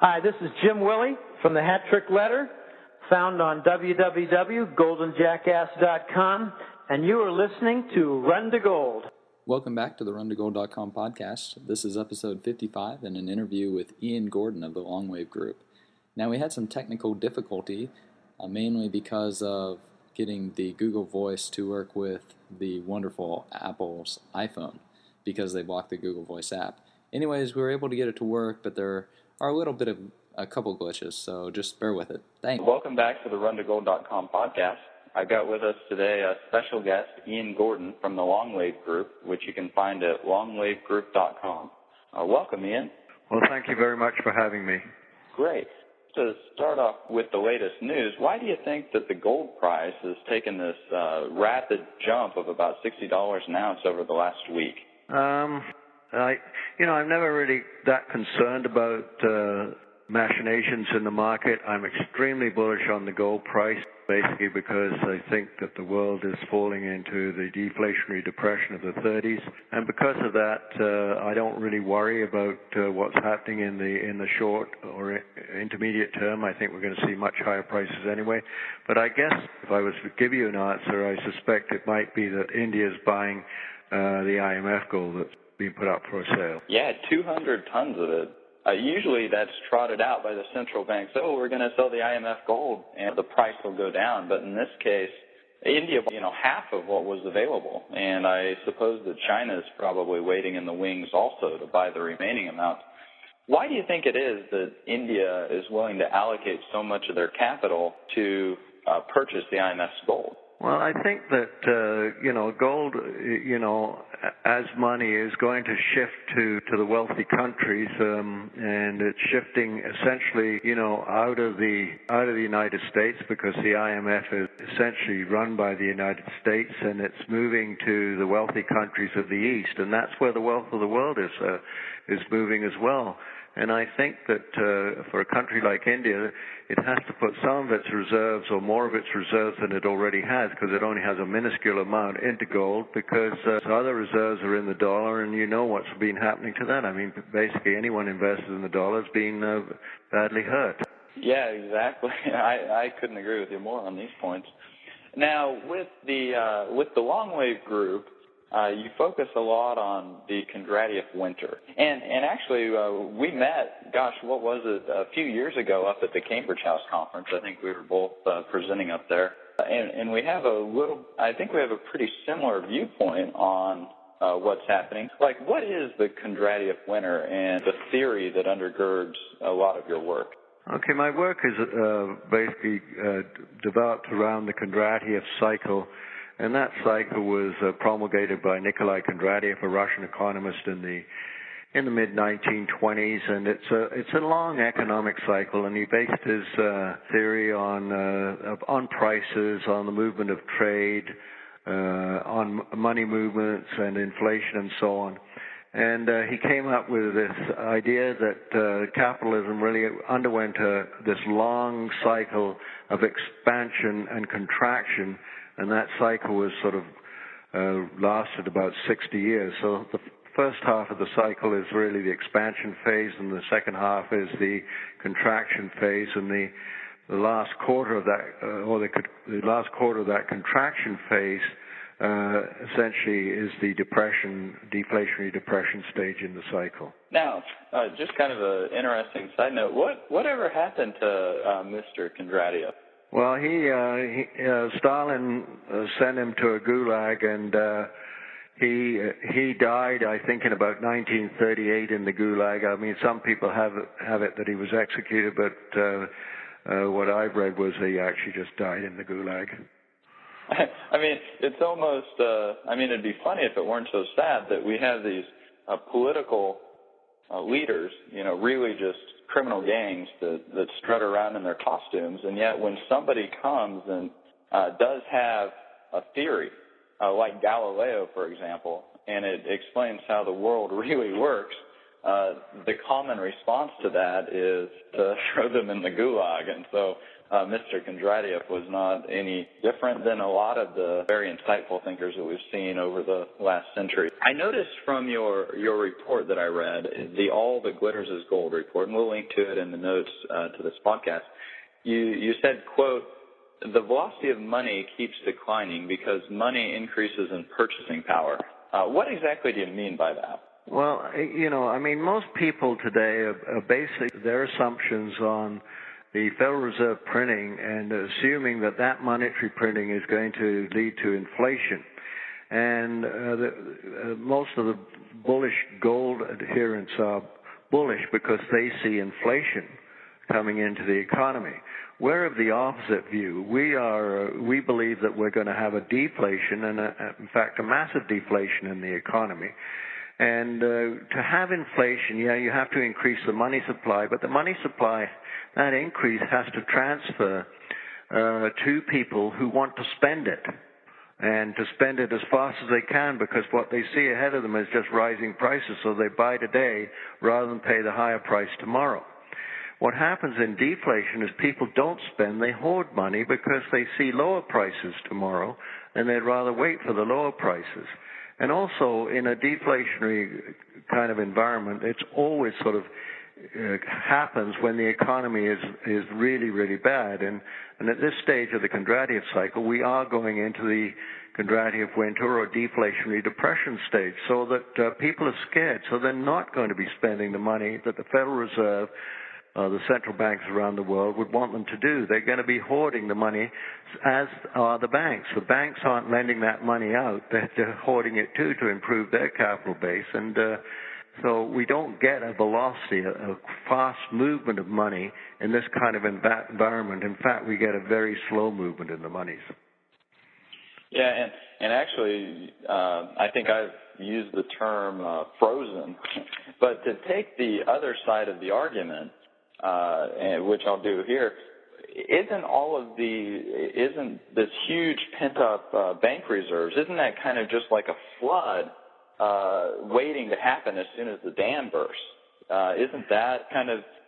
Hi, this is Jim Willie from the Hat Trick Letter, found on www.goldenjackass.com, and you are listening to Run to Gold. Welcome back to the RunToGold.com podcast. This is episode 55 and an interview with Ian Gordon of the Longwave Group. Now, we had some technical difficulty, mainly because of getting the Google Voice to work with the wonderful Apple's iPhone, because they blocked the Google Voice app. Anyways, we were able to get it to work, but there are a couple glitches, so just bear with it. Thanks. Welcome back to the RunToGold.com podcast. I've got with us today a special guest, Ian Gordon from the Longwave Group, which you can find at longwavegroup.com. Welcome, Ian. Well, thank you very much for having me. Great. To start off with the latest news, why do you think that the gold price has taken this rapid jump of about $60 an ounce over the last week? I'm never really that concerned about machinations in the market. I'm extremely bullish on the gold price, basically because I think that the world is falling into the deflationary depression of the 30s, and because of that, I don't really worry about what's happening in the short or intermediate term. I think we're going to see much higher prices anyway. But I guess if I was to give you an answer, I suspect it might be that India's buying the IMF gold that's being put up for sale. Yeah, 200 tons of it. Usually that's trotted out by the central banks. Oh, we're going to sell the IMF gold and the price will go down. But in this case, India, half of what was available. And I suppose that China is probably waiting in the wings also to buy the remaining amount. Why do you think it is that India is willing to allocate so much of their capital to purchase the IMF's gold? Well, I think that, gold, as money is going to shift to the wealthy countries, and it's shifting essentially, out of the United States, because the IMF is essentially run by the United States, and it's moving to the wealthy countries of the East, and that's where the wealth of the world is moving as well. And I think that for a country like India, it has to put some of its reserves or more of its reserves than it already has, because it only has a minuscule amount into gold, because other reserves are in the dollar, and you know what's been happening to that. I mean, basically anyone invested in the dollar has been badly hurt. Yeah, exactly. I couldn't agree with you more on these points. Now, with the Longwave Group, you focus a lot on the Kondratiev winter. And actually, we met, what was it, a few years ago up at the Cambridge House Conference. I think we were both presenting up there. And we have I think we have a pretty similar viewpoint on what's happening. Like, what is the Kondratiev winter and the theory that undergirds a lot of your work? Okay, my work is basically developed around the Kondratiev cycle. And that cycle was promulgated by Nikolai Kondratiev, a Russian economist in the mid-1920s, and it's a long economic cycle. And he based his theory on prices, on the movement of trade, on money movements and inflation, and so on. And he came up with this idea that capitalism really underwent this long cycle of expansion and contraction. And that cycle was sort of lasted about 60 years. So the first half of the cycle is really the expansion phase, and the second half is the contraction phase. And the last quarter of that, the last quarter of that contraction phase, essentially is the deflationary depression stage in the cycle. Now, just kind of an interesting side note. Whatever happened to Mr. Kondratiev? Well, Stalin sent him to a gulag, and he died, I think, in about 1938 in the gulag. I mean, some people have it that he was executed, but what I've read was he actually just died in the gulag. I mean, it's almost, it'd be funny if it weren't so sad that we have these political leaders, really just criminal gangs that strut around in their costumes, and yet when somebody comes and does have a theory, like Galileo, for example, and it explains how the world really works, the common response to that is to throw them in the gulag. And so Mr. Kondratiev was not any different than a lot of the very insightful thinkers that we've seen over the last century. I noticed from your report that I read, the All That Glitters is Gold report, and we'll link to it in the notes to this podcast, you said, quote, "The velocity of money keeps declining because money increases in purchasing power." What exactly do you mean by that? Well, most people today are basing their assumptions on the Federal Reserve printing and assuming that monetary printing is going to lead to inflation. And most of the bullish gold adherents are bullish because they see inflation coming into the economy. We're of the opposite view. We believe that we're going to have a deflation and, in fact, a massive deflation in the economy. And to have inflation, you have to increase the money supply, but the money supply, that increase has to transfer to people who want to spend it, and to spend it as fast as they can, because what they see ahead of them is just rising prices, so they buy today rather than pay the higher price tomorrow. What happens in deflation is people don't spend, they hoard money because they see lower prices tomorrow, and they'd rather wait for the lower prices. And also, in a deflationary kind of environment, it's always sort of happens when the economy is really, really bad. And at this stage of the Kondratiev cycle, we are going into the Kondratiev winter or deflationary depression stage, so that people are scared. So they're not going to be spending the money that the Federal Reserve, the central banks around the world would want them to do. They're going to be hoarding the money, as are the banks. The banks aren't lending that money out. They're hoarding it, too, to improve their capital base. And so we don't get a velocity, a fast movement of money in this kind of environment. In fact, we get a very slow movement in the monies. Yeah, and actually, I think I've used the term frozen. But to take the other side of the argument, which I'll do here, isn't this huge pent-up bank reserves, isn't that kind of just like a flood waiting to happen as soon as the dam bursts? Isn't that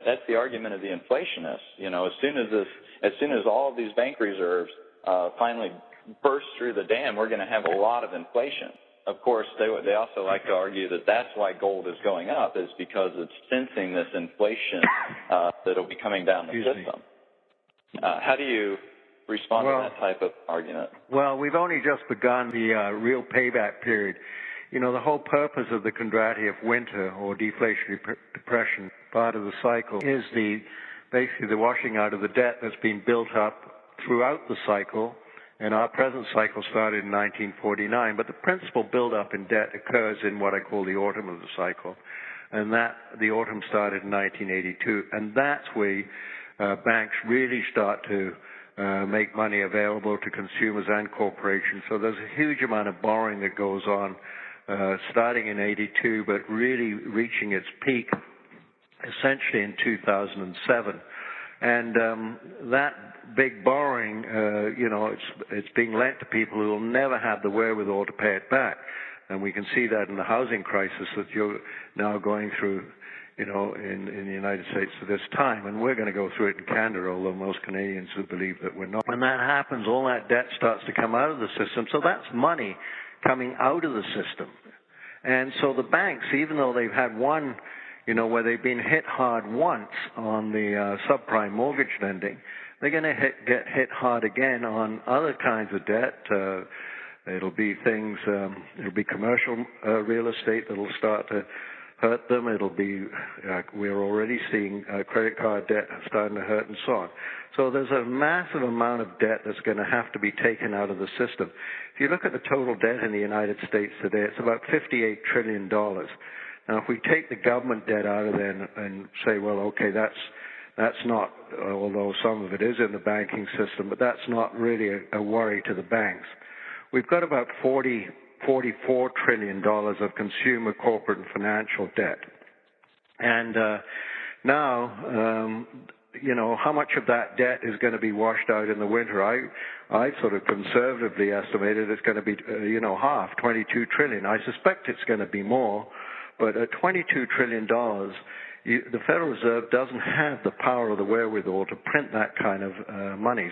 that's the argument of the inflationists? As soon as all of these bank reserves finally burst through the dam, we're going to have a lot of inflation. Of course, they also like to argue that that's why gold is going up, is because it's sensing this inflation that'll be coming down the system. How do you respond to that type of argument? Well, we've only just begun the real payback period. The whole purpose of the Kondratiev winter or deflationary depression part of the cycle is basically the washing out of the debt that's been built up throughout the cycle. And our present cycle started in 1949, but the principal buildup in debt occurs in what I call the autumn of the cycle. And the autumn started in 1982. And that's where banks really start to make money available to consumers and corporations. So there's a huge amount of borrowing that goes on starting in 82, but really reaching its peak essentially in 2007. And that big borrowing, it's being lent to people who will never have the wherewithal to pay it back. And we can see that in the housing crisis that you're now going through, in the United States at this time. And we're going to go through it in Canada, although most Canadians would believe that we're not. When that happens, all that debt starts to come out of the system. So that's money coming out of the system. And so the banks, even though they've had one, where they've been hit hard once on the subprime mortgage lending, they're going to get hit hard again on other kinds of debt. It'll be things, it'll be commercial real estate that'll start to hurt them. It'll be, we're already seeing credit card debt starting to hurt and so on. So there's a massive amount of debt that's going to have to be taken out of the system. If you look at the total debt in the United States today, it's about $58 trillion. Now, if we take the government debt out of there and say, well, okay, that's not, although some of it is in the banking system, but that's not really a worry to the banks. We've got about $44 trillion of consumer, corporate, and financial debt. And now, how much of that debt is going to be washed out in the winter? I sort of conservatively estimated it's going to be, half, $22 trillion. I suspect it's going to be more. But at $22 trillion, the Federal Reserve doesn't have the power or the wherewithal to print that kind of money.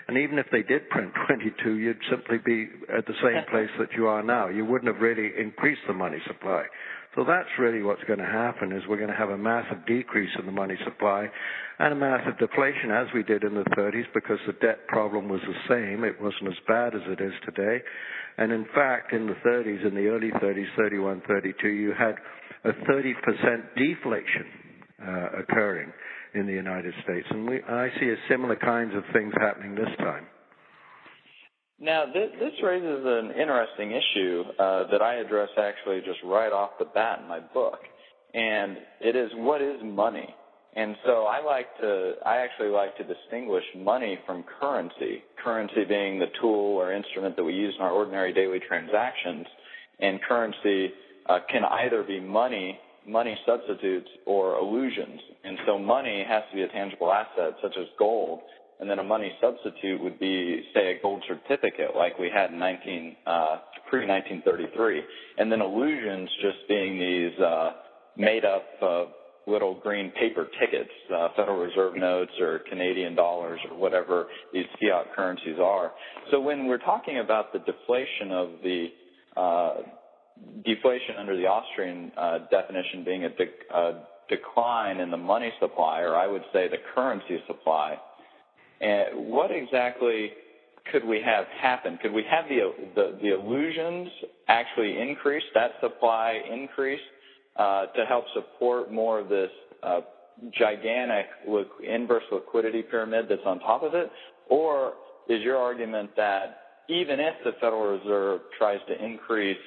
And even if they did print 22, you'd simply be at the same place that you are now. You wouldn't have really increased the money supply. So that's really what's going to happen, is we're going to have a massive decrease in the money supply and a massive deflation, as we did in the 30s, because the debt problem was the same. It wasn't as bad as it is today. And in fact, in the 30s, in the early 30s, 31, 32, you had a 30% deflation occurring in the United States. And I see similar kinds of things happening this time. Now, this raises an interesting issue that I address actually just right off the bat in my book, and it is, what is money? And so I actually like to distinguish money from currency, currency being the tool or instrument that we use in our ordinary daily transactions, and currency can either be money substitutes, or illusions. And so money has to be a tangible asset, such as gold, and then a money substitute would be, say, a gold certificate like we had in pre-1933. And then illusions just being these made-up little green paper tickets, Federal Reserve notes or Canadian dollars or whatever these fiat currencies are. So when we're talking about the deflation of the deflation under the Austrian definition being a decline in the money supply, or I would say the currency supply, and what exactly could we have happen? Could we have the illusions actually increase, that supply increase, to help support more of this gigantic inverse liquidity pyramid that's on top of it? Or is your argument that even if the Federal Reserve tries to increase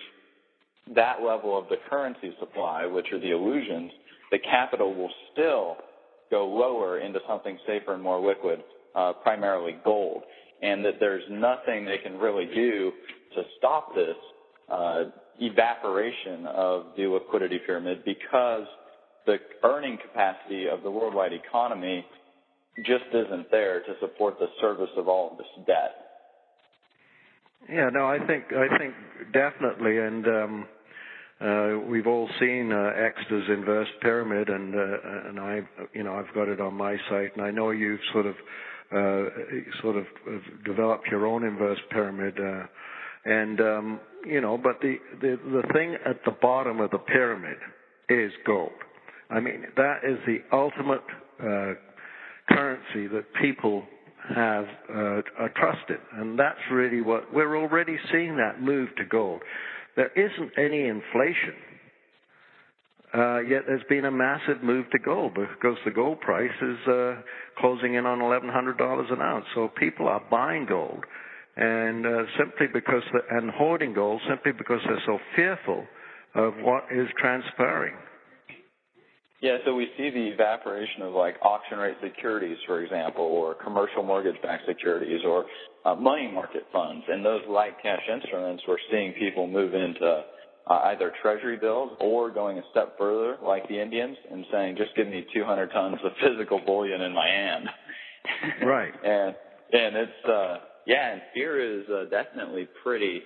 that level of the currency supply, which are the illusions, the capital will still go lower into something safer and more liquid, primarily gold, and that there's nothing they can really do to stop this evaporation of the liquidity pyramid, because the earning capacity of the worldwide economy just isn't there to support the service of all of this debt? Yeah, no, I think definitely, and we've all seen Exeter's inverse pyramid, and I've got it on my site, and I know you've sort of developed your own inverse pyramid, but the thing at the bottom of the pyramid is gold. I mean, that is the ultimate currency that people have trusted, and that's really what we're already seeing, that move to gold. There isn't any inflation, yet there's been a massive move to gold because the gold price is closing in on $1,100 an ounce. So people are buying gold, and and hoarding gold simply because they're so fearful of what is transpiring. Yeah, so we see the evaporation of like auction rate securities, for example, or commercial mortgage-backed securities, or money market funds, and those light cash instruments. We're seeing people move into either treasury bills or going a step further, like the Indians, and saying, just give me 200 tons of physical bullion in my hand. Right. and it's and fear is definitely pretty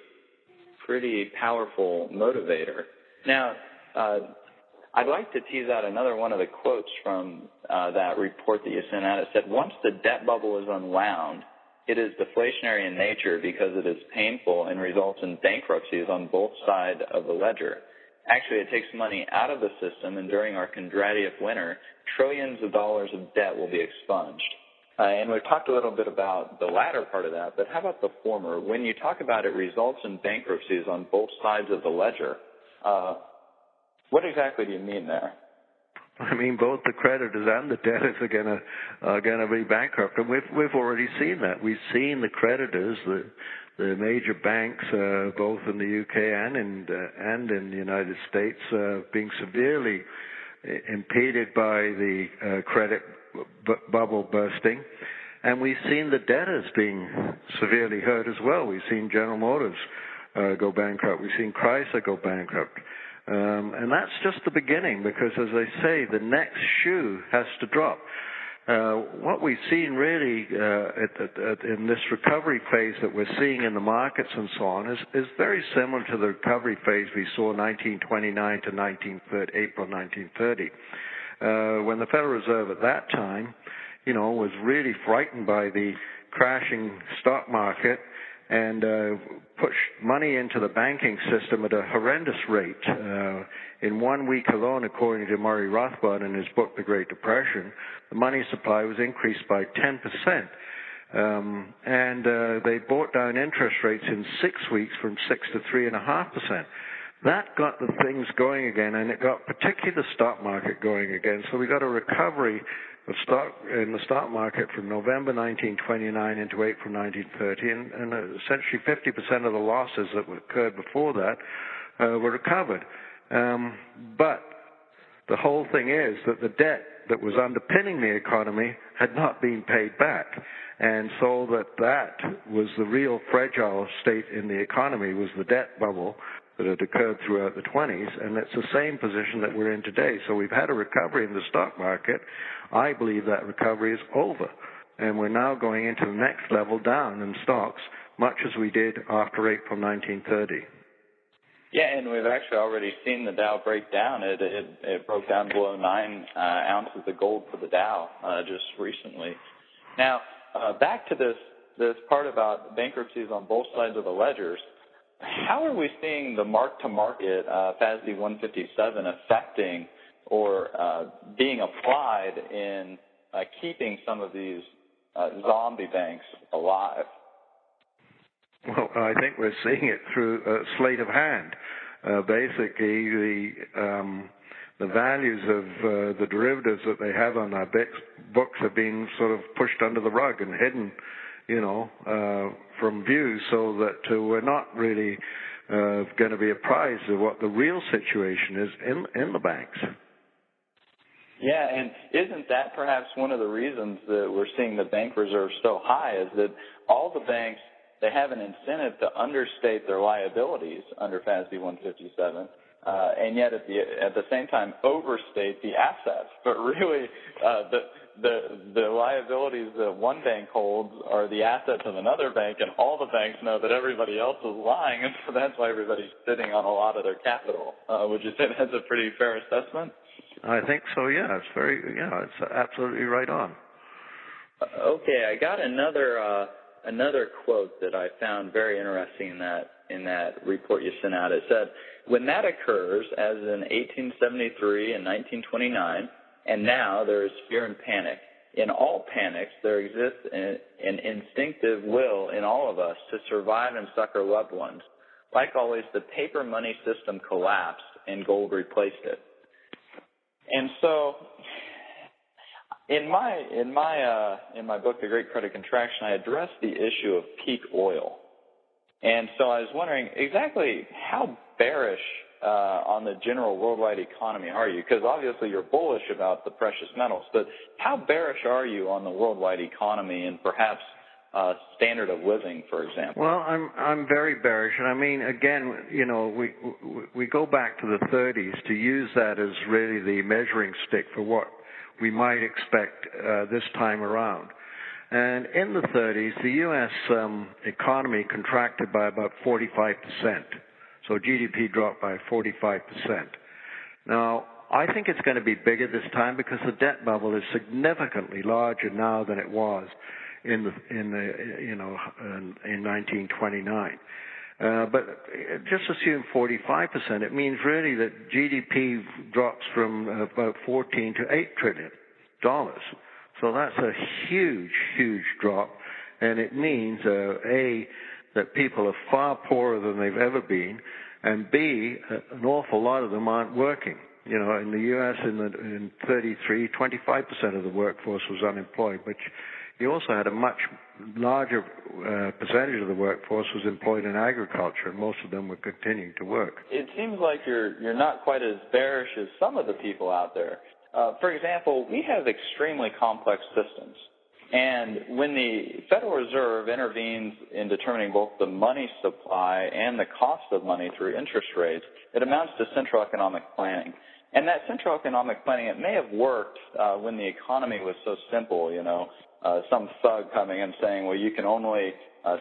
powerful motivator. Now, I'd like to tease out another one of the quotes from that report that you sent out. It said, once the debt bubble is unwound, it is deflationary in nature because it is painful and results in bankruptcies on both sides of the ledger. Actually, it takes money out of the system, and during our Kondratiev winter, trillions of dollars of debt will be expunged. And we've talked a little bit about the latter part of that, but how about the former? When you talk about it results in bankruptcies on both sides of the ledger, what exactly do you mean there? I mean, both the creditors and the debtors are gonna be bankrupt, and we've already seen that. We've seen the creditors, the major banks, both in the UK and in the United States, being severely impeded by the credit bubble bursting, and we've seen the debtors being severely hurt as well. We've seen General Motors go bankrupt. We've seen Chrysler go bankrupt. And that's just the beginning, because, as I say, the next shoe has to drop. What we've seen really in this recovery phase that we're seeing in the markets and so on is very similar to the recovery phase we saw 1929 to April 1930, when the Federal Reserve at that time, was really frightened by the crashing stock market and pushed money into the banking system at a horrendous rate. In 1 week alone, according to Murray Rothbard in his book, The Great Depression, the money supply was increased by 10%. And they brought down interest rates in 6 weeks from 6 to 3.5%. That got the things going again, and it got particularly the stock market going again. So we got a recovery of stock in the stock market from November 1929 into April 1930, and essentially 50% of the losses that occurred before that were recovered. But the whole thing is that the debt that was underpinning the economy had not been paid back. And so that was the real fragile state in the economy, was the debt bubble that had occurred throughout the 20s, and it's the same position that we're in today. So we've had a recovery in the stock market. I believe that recovery is over, and we're now going into the next level down in stocks, much as we did after April 1930. Yeah, and we've actually already seen the Dow break down. It broke down below 9 ounces of gold for the Dow just recently. Now, back to this part about bankruptcies on both sides of the ledgers. How are we seeing the mark-to-market FASB 157 affecting or being applied in keeping some of these zombie banks alive? Well, I think we're seeing it through a sleight of hand. Basically, the values of the derivatives that they have on our books have been sort of pushed under the rug and hidden, from view, so that we're not really going to be apprised of what the real situation is in the banks. Yeah, and isn't that perhaps one of the reasons that we're seeing the bank reserve so high, is that all the banks, they have an incentive to understate their liabilities under FASB 157, and yet at the same time overstate the assets. But really, the liabilities that one bank holds are the assets of another bank, and all the banks know that everybody else is lying, and so that's why everybody's sitting on a lot of their capital. Would you say that's a pretty fair assessment? I think so. Yeah, it's absolutely right on. Okay, I got another quote that I found very interesting in that report you sent out. It said, "When that occurs, as in 1873 and 1929, and now there is fear and panic. In all panics, there exists an instinctive will in all of us to survive and succor loved ones. Like always, the paper money system collapsed and gold replaced it." And so, in my book, The Great Credit Contraction, I addressed the issue of peak oil. And so I was wondering exactly how bearish on the general worldwide economy are you? Because obviously you're bullish about the precious metals, but how bearish are you on the worldwide economy and perhaps standard of living, for example? Well, I'm very bearish, and I mean, again, we go back to the 30s to use that as really the measuring stick for what we might expect this time around. And in the 30s, the U.S. economy contracted by about 45%. So GDP dropped by 45%. Now, I think it's going to be bigger this time because the debt bubble is significantly larger now than it was in 1929. But just assume 45%. It means really that GDP drops from about $14 to $8 trillion. So that's a huge, huge drop, and it means A, that people are far poorer than they've ever been, and B, an awful lot of them aren't working. In the U.S. in 33, 25% of the workforce was unemployed, but you also had a much larger percentage of the workforce was employed in agriculture, and most of them were continuing to work. It seems like you're not quite as bearish as some of the people out there. For example, we have extremely complex systems. And when the Federal Reserve intervenes in determining both the money supply and the cost of money through interest rates, it amounts to central economic planning. And that central economic planning, it may have worked when the economy was so simple, some thug coming and saying, well, you can only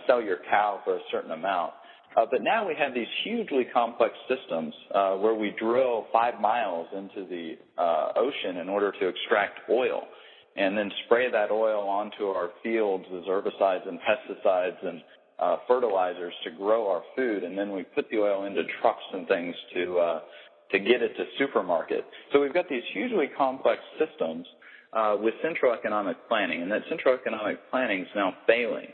sell your cow for a certain amount. But now we have these hugely complex systems where we drill 5 miles into the ocean in order to extract oil and then spray that oil onto our fields as herbicides and pesticides and fertilizers to grow our food. And then we put the oil into trucks and things to get it to supermarket. So we've got these hugely complex systems with central economic planning, and that central economic planning is now failing.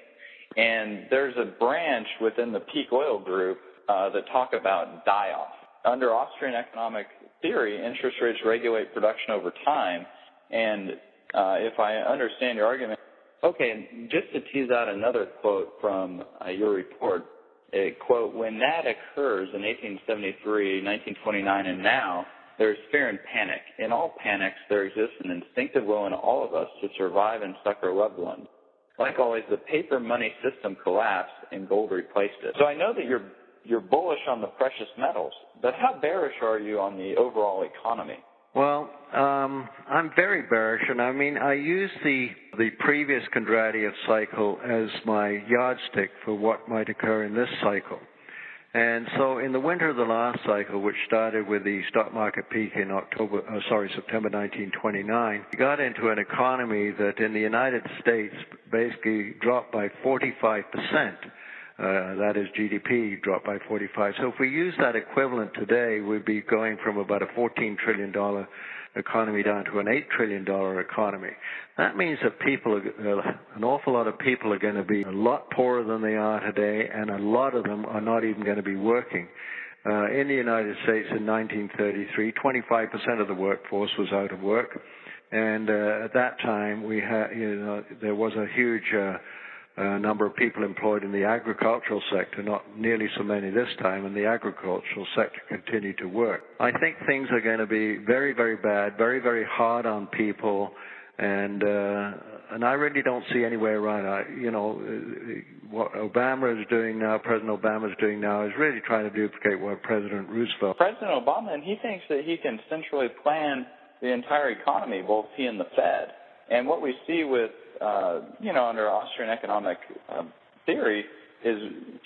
And there's a branch within the peak oil group that talk about die-off. Under Austrian economic theory, interest rates regulate production over time, and if I understand your argument, okay, just to tease out another quote from your report, a quote, when that occurs in 1873, 1929, and now, there is fear and panic. In all panics, there exists an instinctive will in all of us to survive and succor loved ones. Like always, the paper money system collapsed and gold replaced it. So I know that you're bullish on the precious metals, but how bearish are you on the overall economy? Well, I'm very bearish, and I mean, I use the previous Kondratiev cycle as my yardstick for what might occur in this cycle. And so in the winter of the last cycle, which started with the stock market peak in September 1929, we got into an economy that in the United States basically dropped by 45%. That is GDP dropped by 45. So if we use that equivalent today, we'd be going from about a $14 trillion economy down to an $8 trillion economy. That means that an awful lot of people are going to be a lot poorer than they are today, and a lot of them are not even going to be working. In the United States in 1933, 25% of the workforce was out of work, and at that time we had, there was a huge number of people employed in the agricultural sector, not nearly so many this time, and the agricultural sector continued to work. I think things are going to be very, very bad, very, very hard on people, and I really don't see any way around it. What Obama is doing now, President Obama is doing now, is really trying to duplicate what President Roosevelt. President Obama, and he thinks that he can centrally plan the entire economy, both he and the Fed. And what we see with under Austrian economic theory is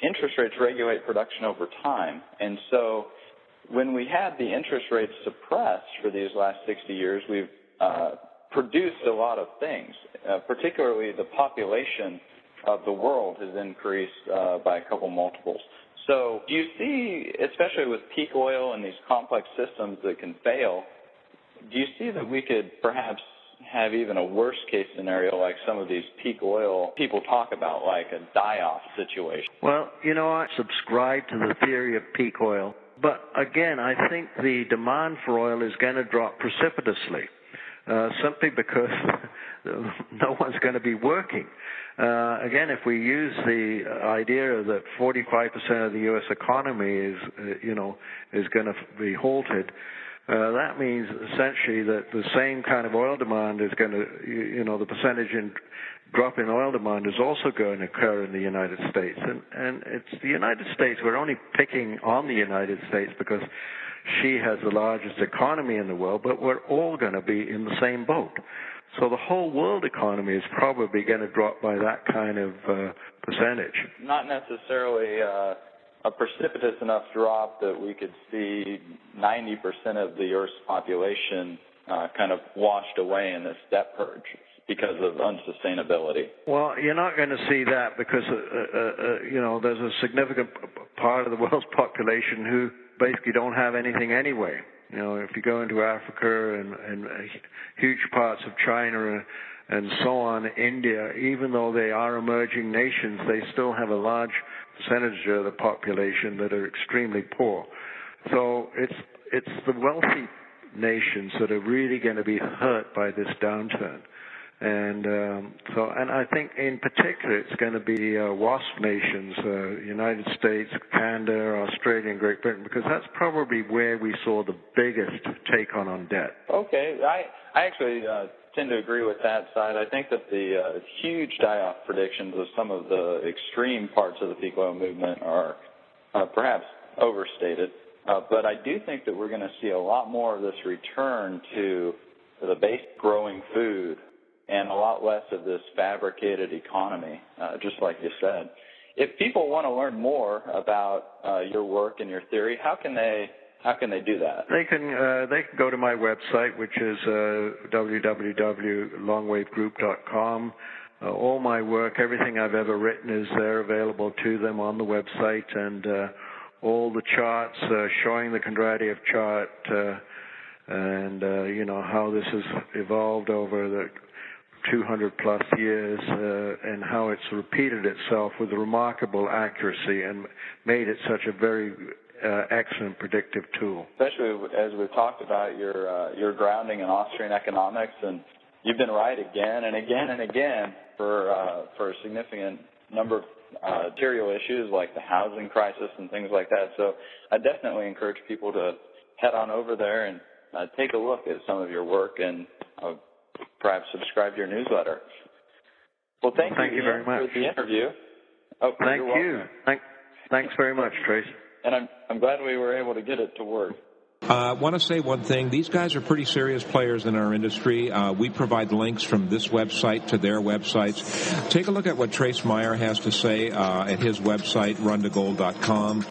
interest rates regulate production over time. And so when we had the interest rates suppressed for these last 60 years, we've produced a lot of things, particularly the population of the world has increased by a couple multiples. So do you see, especially with peak oil and these complex systems that can fail, do you see that we could perhaps have even a worst case scenario like some of these peak oil people talk about, like a die-off situation? Well, I subscribe to the theory of peak oil, but again, I think the demand for oil is going to drop precipitously, simply because no one's going to be working. Again, if we use the idea that 45% of the U.S. economy is going to be halted, that means essentially that the same kind of oil demand is going to, the percentage in drop in oil demand is also going to occur in the United States. And it's the United States, we're only picking on the United States because she has the largest economy in the world, but we're all going to be in the same boat. So the whole world economy is probably going to drop by that kind of percentage. Not necessarily a precipitous enough drop that we could see 90% of the Earth's population kind of washed away in this debt purge because of unsustainability. Well, you're not going to see that because, there's a significant part of the world's population who basically don't have anything anyway. If you go into Africa and huge parts of China and so on, India, even though they are emerging nations, they still have a large percentage of the population that are extremely poor. So it's the wealthy nations that are really going to be hurt by this downturn. And I think in particular it's going to be WASP nations, United States, Canada, Australia, and Great Britain, because that's probably where we saw the biggest take on debt. Okay, I actually tend to agree with that side. I think that the huge die-off predictions of some of the extreme parts of the peak oil movement are perhaps overstated. But I do think that we're going to see a lot more of this return to the basic growing food and a lot less of this fabricated economy, just like you said. If people want to learn more about your work and your theory, how can they do that? They can go to my website, which is www.longwavegroup.com. All my work, everything I've ever written is there available to them on the website, and all the charts showing the Kondratiev chart and how this has evolved over the 200-plus years and how it's repeated itself with remarkable accuracy and made it such a very excellent predictive tool. Especially as we've talked about your grounding in Austrian economics, and you've been right again and again and again for a significant number of material issues like the housing crisis and things like that. So I definitely encourage people to head on over there and take a look at some of your work and perhaps subscribe to your newsletter. Well, thank you very much for the interview. Thank you. Thanks very much, Trace. And I'm glad we were able to get it to work. I want to say one thing. These guys are pretty serious players in our industry. We provide links from this website to their websites. Take a look at what Trace Meyer has to say at his website, runtogold.com.